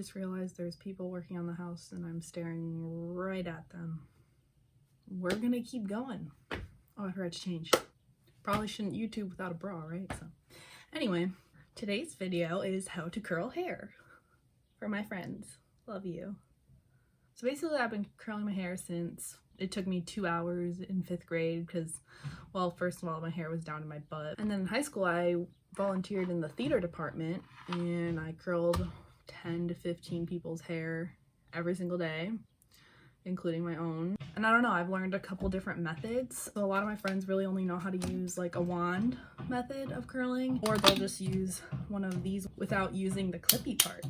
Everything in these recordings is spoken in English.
just realized there's people working on the house and I'm staring right at them. We're gonna keep going. Oh, I forgot to change. Probably shouldn't YouTube without a bra, right? So anyway, today's video is how to curl hair for my friends. Love you. So basically I've been curling my hair since it took me 2 hours in 5th grade because, well, first of all, my hair was down to my butt. And then in high school, I volunteered in the theater department and I curled 10 to 15 people's hair every single day, including my own. And I don't know, I've learned a couple different methods. So a lot of my friends really only know how to use like a wand method of curling, or they'll just use one of these without using the clippy part.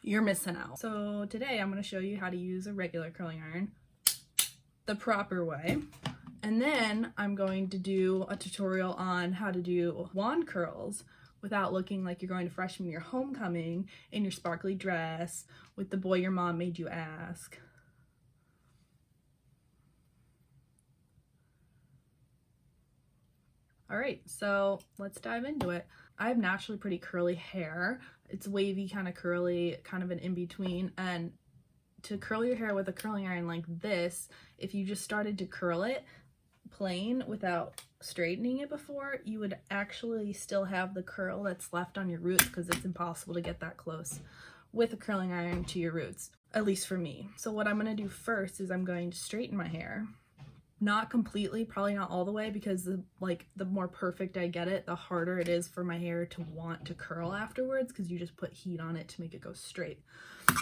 You're missing out. So today I'm going to show you how to use a regular curling iron the proper way. And then I'm going to do a tutorial on how to do wand curls without looking like you're going to freshman year homecoming in your sparkly dress with the boy your mom made you ask. All right, so let's dive into it. I have naturally pretty curly hair. It's wavy, kind of curly, kind of an in-between. And to curl your hair with a curling iron like this, if you just started to curl it plain without straightening it before, you would actually still have the curl that's left on your roots because it's impossible to get that close with a curling iron to your roots, at least for me. So what I'm going to do first is I'm going to straighten my hair. Not completely, probably not all the way, because the more perfect I get it, the harder it is for my hair to want to curl afterwards, because you just put heat on it to make it go straight.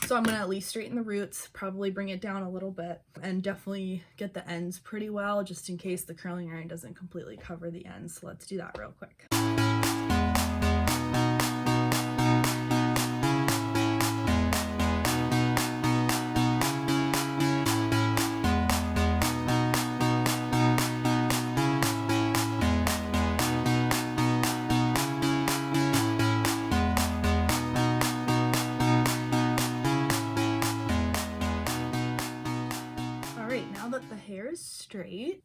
So I'm going to at least straighten the roots, probably bring it down a little bit, and definitely get the ends pretty well, just in case the curling iron doesn't completely cover the ends. So let's do that real quick. Now that the hair is straight,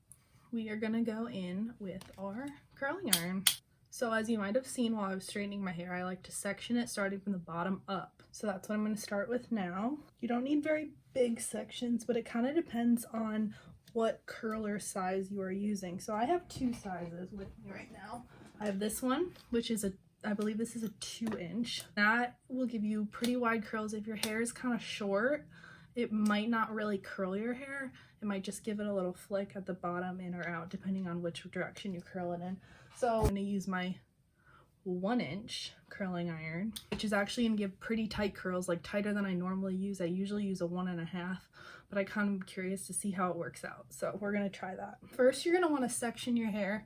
we are going to go in with our curling iron. So as you might have seen while I was straightening my hair, I like to section it starting from the bottom up. So that's what I'm going to start with now. You don't need very big sections, but it kind of depends on what curler size you are using. So I have two sizes with me right now. I have this one, which is I believe this is a 2-inch. That will give you pretty wide curls. If your hair is kind of short, it might not really curl your hair. It might just give it a little flick at the bottom, in or out, depending on which direction you curl it in. So I'm going to use my 1-inch curling iron, which is actually going to give pretty tight curls, like tighter than I normally use. I usually use a 1.5, but I kind of am curious to see how it works out. So we're going to try that. First, you're going to want to section your hair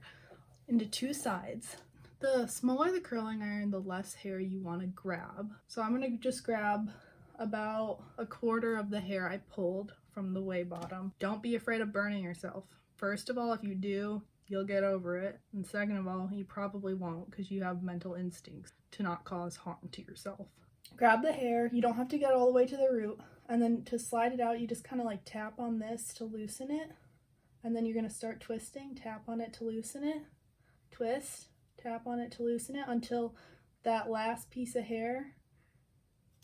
into two sides. The smaller the curling iron, the less hair you want to grab. So I'm going to just grab about 1/4 of the hair I pulled from the way bottom. Don't be afraid of burning yourself. First of all, if you do, you'll get over it. And second of all, you probably won't, because you have mental instincts to not cause harm to yourself. Grab the hair. You don't have to get all the way to the root. And then to slide it out, you just kind of like tap on this to loosen it. And then you're going to start twisting. Tap on it to loosen it. Twist. Tap on it to loosen it until that last piece of hair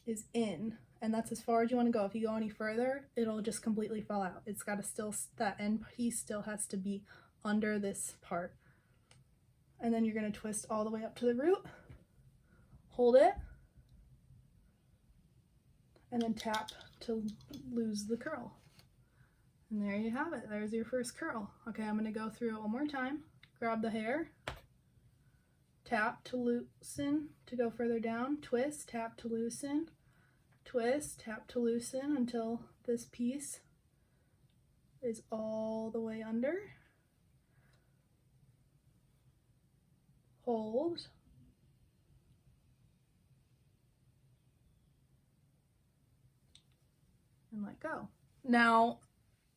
is in, and that's as far as you want to go. If you go any further, it'll just completely fall out. It's got to still, that end piece still has to be under this part. And then you're going to twist all the way up to the root, hold it, and then tap to lose the curl. And there you have it. There's your first curl. Okay, I'm going to go through it one more time. Grab the hair, tap to loosen to go further down, twist, tap to loosen, twist, tap to loosen until this piece is all the way under. Hold. And let go. Now,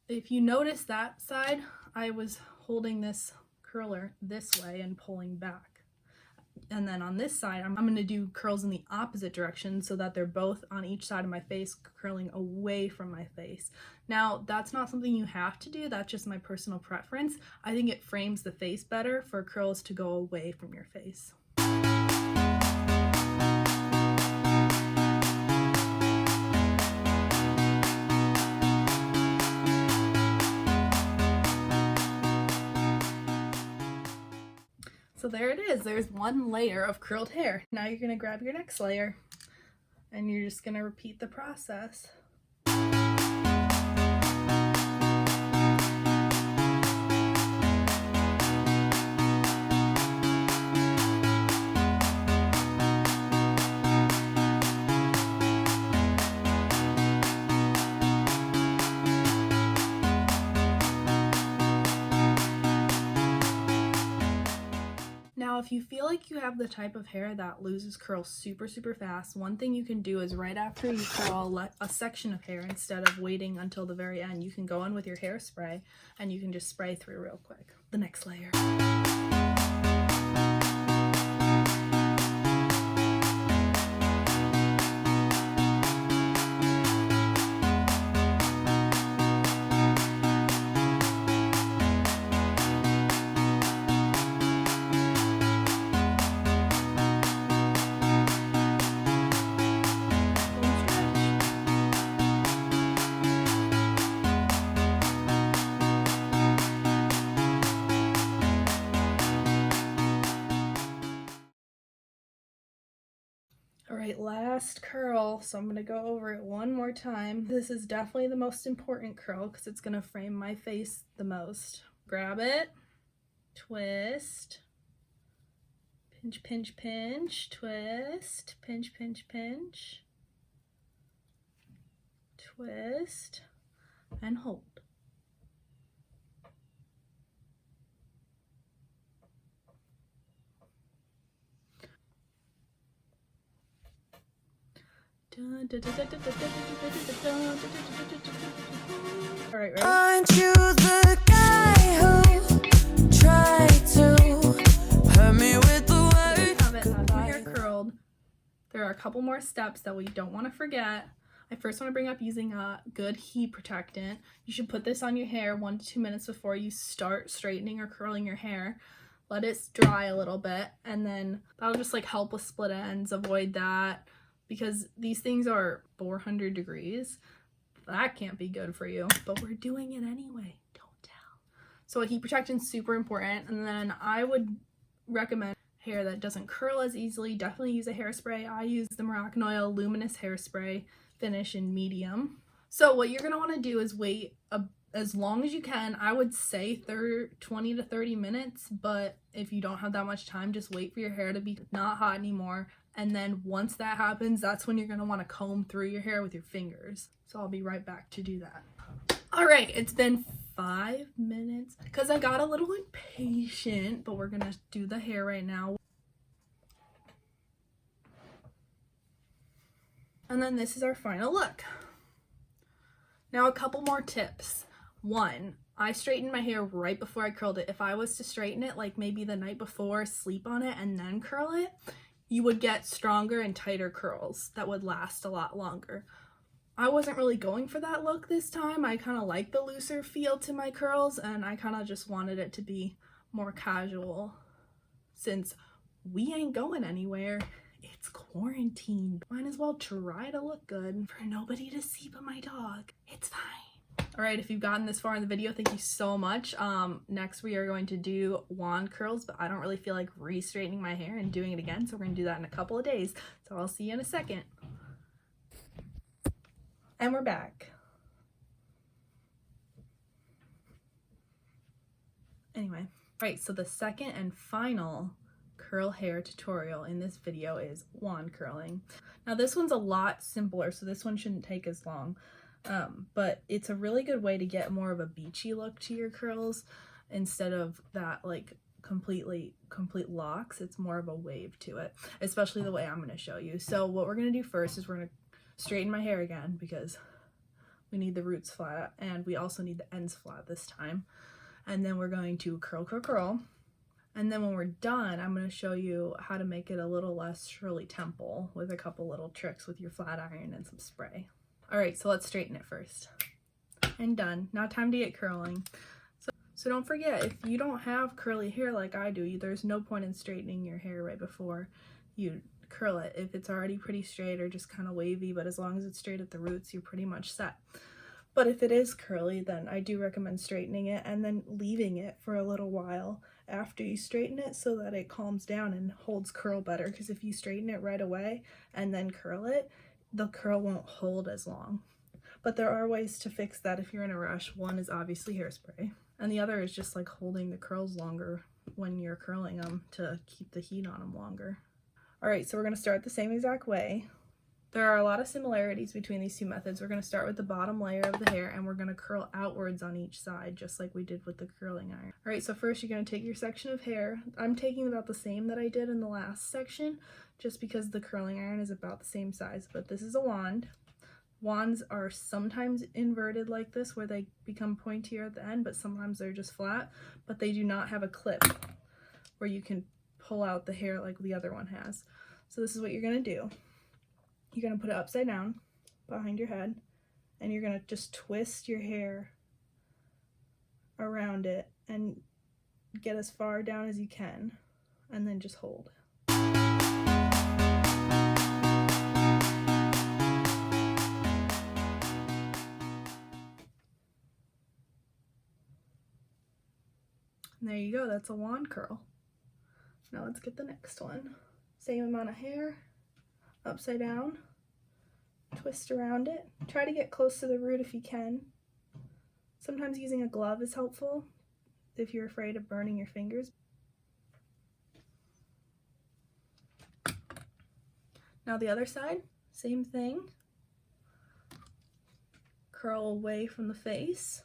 if you notice that side, I was holding this curler this way and pulling back. And then on this side, I'm going to do curls in the opposite direction so that they're both on each side of my face, curling away from my face. Now, that's not something you have to do. That's just my personal preference. I think it frames the face better for curls to go away from your face. So there it is. There's one layer of curled hair. Now you're gonna grab your next layer and you're just gonna repeat the process. Now, if you feel like you have the type of hair that loses curls super fast, one thing you can do is right after you curl a section of hair, instead of waiting until the very end, you can go in with your hairspray and you can just spray through real quick. The next layer. All right, last curl, so I'm going to go over it one more time. This is definitely the most important curl because it's going to frame my face the most. Grab it, twist, pinch, pinch, pinch, twist, pinch, pinch, pinch, twist, and hold. All right, ready? Aren't you the guy who tried to hurt me with the word? Have my hair curled. There are a couple more steps that we don't want to forget. I first want to bring up using a good heat protectant. You should put this on your hair 1 to 2 minutes before you start straightening or curling your hair. Let it dry a little bit, and then that'll just like help with split ends, avoid that. Because these things are 400 degrees. That can't be good for you, but we're doing it anyway. Don't tell. So a heat protectant is super important. And then I would recommend hair that doesn't curl as easily. Definitely use a hairspray. I use the Moroccan Luminous Hairspray finish in medium. So what you're going to want to do is wait as long as you can. I would say 20 to 30 minutes, but if you don't have that much time, just wait for your hair to be not hot anymore. And then once that happens, that's when you're going to want to comb through your hair with your fingers. So I'll be right back to do that. All right, it's been 5 minutes because I got a little impatient, but we're going to do the hair right now. And then this is our final look. Now a couple more tips. 1, I straightened my hair right before I curled it. If I was to straighten it like maybe the night before, sleep on it, and then curl it, you would get stronger and tighter curls that would last a lot longer. I wasn't really going for that look this time. I kind of like the looser feel to my curls, and I kind of just wanted it to be more casual since we ain't going anywhere. It's quarantine. Might as well try to look good for nobody to see but my dog. It's fine. All right, if you've gotten this far in the video, thank you so much. Next we are going to do wand curls, but I don't really feel like re-straightening my hair and doing it again, so we're gonna do that in a couple of days. So I'll see you in a second. And we're back. Anyway, right, so the second and final curl hair tutorial in this video is wand curling. Now this one's a lot simpler, so this one shouldn't take as long. But it's a really good way to get more of a beachy look to your curls instead of that like complete locks. It's more of a wave to it, especially the way I'm going to show you. So what we're going to do first is we're going to straighten my hair again because we need the roots flat and we also need the ends flat this time. And then we're going to curl. And then when we're done, I'm going to show you how to make it a little less Shirley Temple with a couple little tricks with your flat iron and some spray. All right, so let's straighten it first. And done. Now time to get curling. So don't forget, if you don't have curly hair like I do, there's no point in straightening your hair right before you curl it. If it's already pretty straight or just kind of wavy, but as long as it's straight at the roots, you're pretty much set. But if it is curly, then I do recommend straightening it and then leaving it for a little while after you straighten it so that it calms down and holds curl better, because if you straighten it right away and then curl it, the curl won't hold as long. But there are ways to fix that if you're in a rush. One is obviously hairspray, and the other is just like holding the curls longer when you're curling them to keep the heat on them longer. All right, so we're going to start the same exact way. There are a lot of similarities between these two methods. We're going to start with the bottom layer of the hair, and we're going to curl outwards on each side, just like we did with the curling iron. All right, so first you're going to take your section of hair. I'm taking about the same that I did in the last section, just because the curling iron is about the same size, but this is a wand. Wands are sometimes inverted like this, where they become pointier at the end, but sometimes they're just flat, but they do not have a clip where you can pull out the hair like the other one has. So this is what you're going to do. You're going to put it upside down behind your head, and you're going to just twist your hair around it and get as far down as you can, and then just hold. And there you go, that's a wand curl. Now let's get the next one. Same amount of hair, upside down, twist around it. Try to get close to the root if you can. Sometimes using a glove is helpful if you're afraid of burning your fingers. Now the other side, same thing. Curl away from the face.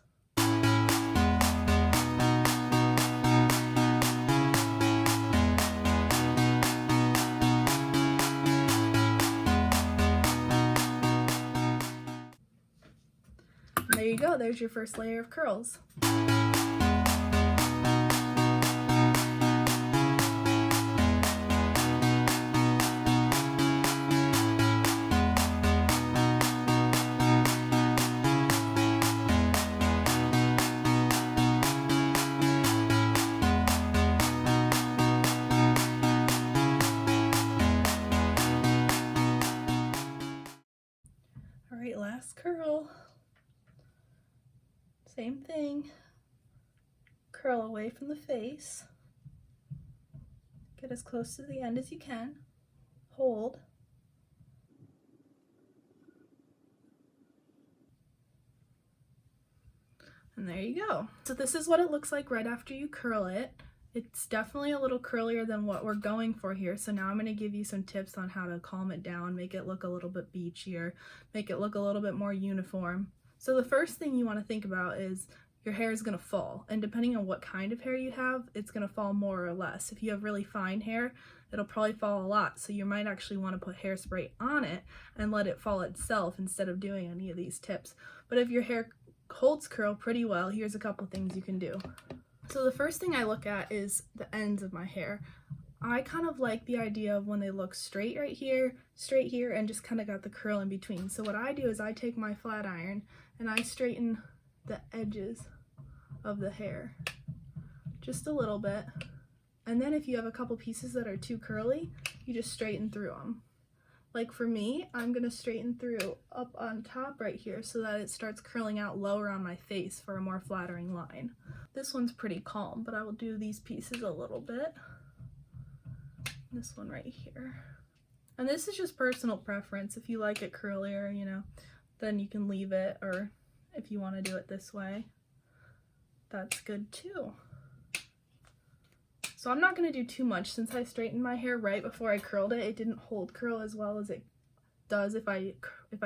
There you go, there's your first layer of curls. All right, last curl. Same thing, curl away from the face, get as close to the end as you can, hold, and there you go. So this is what it looks like right after you curl it. It's definitely a little curlier than what we're going for here, so now I'm going to give you some tips on how to calm it down, make it look a little bit beachier, make it look a little bit more uniform. So the first thing you want to think about is your hair is going to fall, and depending on what kind of hair you have, it's going to fall more or less. If you have really fine hair, it'll probably fall a lot, so you might actually want to put hairspray on it and let it fall itself instead of doing any of these tips. But if your hair holds curl pretty well, here's a couple things you can do. So the first thing I look at is the ends of my hair. I kind of like the idea of when they look straight right here, straight here, and just kind of got the curl in between. So what I do is I take my flat iron and I straighten the edges of the hair just a little bit. And then if you have a couple pieces that are too curly, you just straighten through them. Like for me, I'm going to straighten through up on top right here so that it starts curling out lower on my face for a more flattering line. This one's pretty calm, but I will do these pieces a little bit. This one right here. And this is just personal preference. If you like it curlier, you know, then you can leave it, or if you want to do it this way, that's good too. So I'm not going to do too much since I straightened my hair right before I curled it. It didn't hold curl as well as it does if I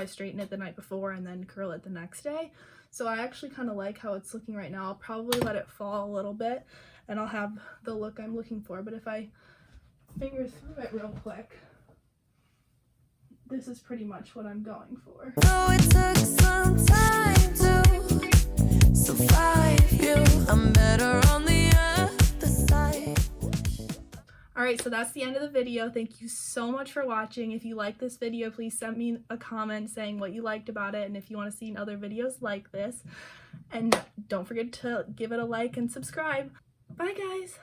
straighten it the night before and then curl it the next day. So I actually kind of like how it's looking right now. I'll probably let it fall a little bit and I'll have the look I'm looking for. But if I finger through it real quick, this is pretty much what I'm going for. So it took some time to survive you. I'm better on the other side. Alright, so that's the end of the video. Thank you so much for watching. If you like this video, please send me a comment saying what you liked about it and if you want to see other videos like this. And don't forget to give it a like and subscribe. Bye guys!